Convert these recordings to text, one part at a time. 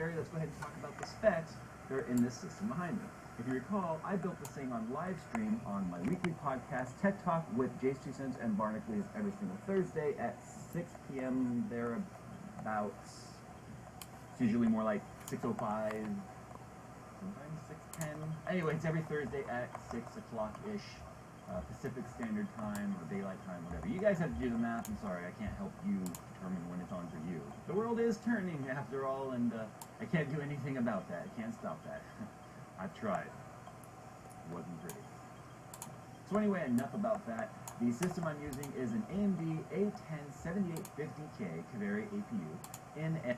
Barry. Let's go ahead and talk about the specs that are in this system behind me. If you recall, I built this thing on live stream on my weekly podcast, Tech Talk with Jace 2 Cents and Barnacle every single Thursday at 6 p.m. thereabouts. It's usually more like 6:05, sometimes 6:10. Anyway, it's every Thursday at 6 o'clock-ish. Pacific Standard Time or Daylight Time, whatever. You guys have to do the math. I'm sorry, I can't help you determine when it's on for you. The world is turning after all, and I can't do anything about that. I can't stop that. I've tried. It wasn't pretty. So anyway, enough about that. The system I'm using is an AMD A10-7850K Kabini APU in an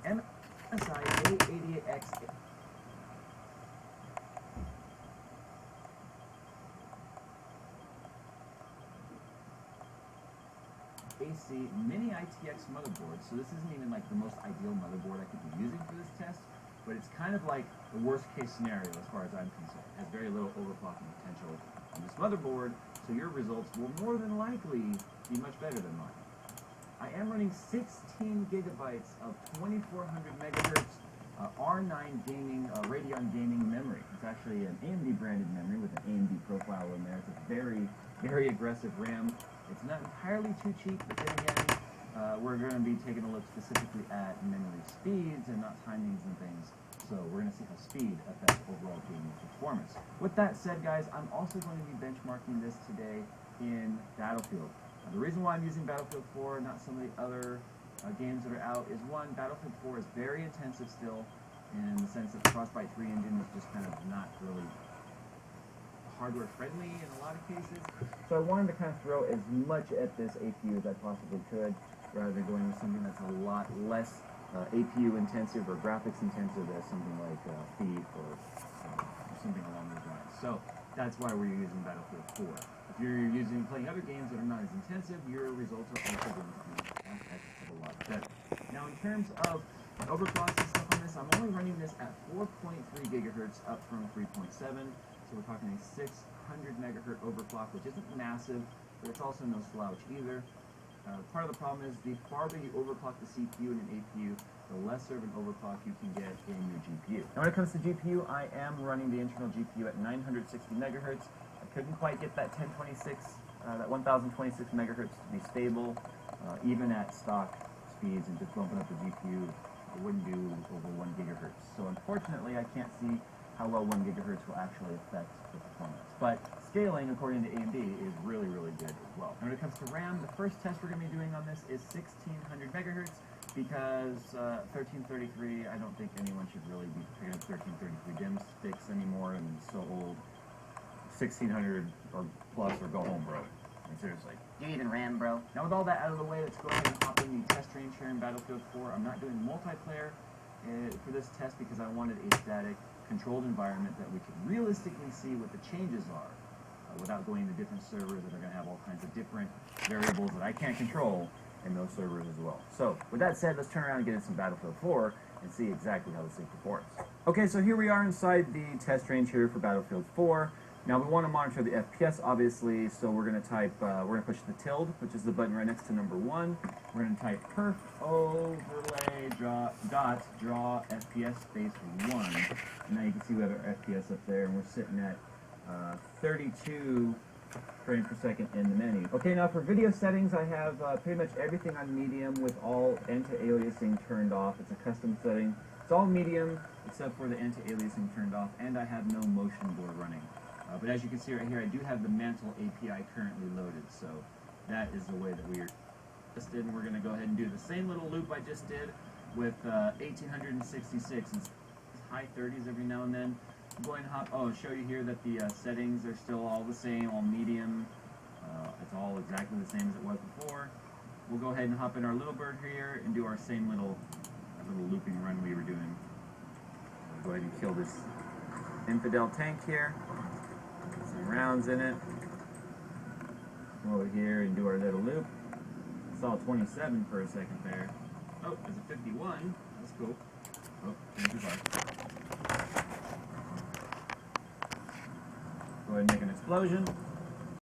MSI A88X AC mini ITX motherboard. So this isn't even like the most ideal motherboard I could be using for this test, but it's kind of like the worst case scenario as far as I'm concerned. It has very little overclocking potential on this motherboard, so your results will more than likely be much better than mine. I am running 16 gigabytes of 2400 megahertz R9 gaming, Radeon gaming memory. It's actually an AMD branded memory with an AMD profile in there. It's a very, very aggressive RAM. It's not entirely too cheap, but then again, we're going to be taking a look specifically at memory speeds and not timings and things. So we're going to see how speed affects overall gaming performance. With that said, guys, I'm also going to be benchmarking this today in Battlefield. Now, the reason why I'm using Battlefield 4, not some of the other games that are out, is one, Battlefield 4 is very intensive still, in the sense that the Frostbite 3 engine is just kind of not really hardware friendly in a lot of cases. So I wanted to kind of throw as much at this APU as I possibly could, rather than going with something that's a lot less APU intensive or graphics intensive as something like Thief or something along those lines. So that's why we're using Battlefield 4. If you're playing other games that are not as intensive, your results are also going to be a lot better. Now in terms of overclocks and stuff on this, I'm only running this at 4.3 gigahertz up from 3.7. So we're talking a 600 megahertz overclock, which isn't massive, but it's also no slouch either. Part of the problem is the farther you overclock the CPU in an APU, the lesser of an overclock you can get in your GPU. Now when it comes to GPU, I am running the internal GPU at 960 megahertz. I couldn't quite get that 1026 megahertz to be stable, even at stock speeds, and just bumping up the GPU, it wouldn't do over 1 gigahertz. So unfortunately, I can't see how well 1 gigahertz will actually affect the performance. But scaling, according to AMD, is really, really good as well. Now, when it comes to RAM, the first test we're going to be doing on this is 1600 megahertz, because 1333, I don't think anyone should really be picking up 1333 DIMM sticks anymore, and it's so old. 1600 or plus, or go home, bro. I mean, seriously. Do you even RAM, bro? Now, with all that out of the way, let's go ahead and hop in the test range here in Battlefield 4. I'm not doing multiplayer for this test because I wanted a static, controlled environment that we could realistically see what the changes are without going to different servers that are going to have all kinds of different variables that I can't control in those servers as well. So, with that said, let's turn around and get into some Battlefield 4 and see exactly how this thing performs. Okay, so here we are inside the test range here for Battlefield 4. Now, we want to monitor the FPS, obviously, so we're going to type, we're going to push the tilde, which is the button right next to number 1. We're going to type perf overlay draw FPS space 1. And now you can see we have our FPS up there, and we're sitting at 32 frames per second in the menu. Okay, now for video settings, I have pretty much everything on medium with all anti-aliasing turned off. It's a custom setting. It's all medium, except for the anti-aliasing turned off, and I have no motion blur running. But as you can see right here, I do have the Mantle API currently loaded, so that is the way that we are tested. And we're going to go ahead and do the same little loop I just did with 1866. It's high 30s every now and then. I'm going to show you here that the settings are still all the same, all medium. It's all exactly the same as it was before. We'll go ahead and hop in our little bird here and do our same little looping run we were doing. We'll go ahead and kill this infidel tank here. Some rounds in it. Come over here and do our little loop. I saw 27 for a second there. Oh, there's a 51. That's cool. Oh, 25. Go ahead and make an explosion.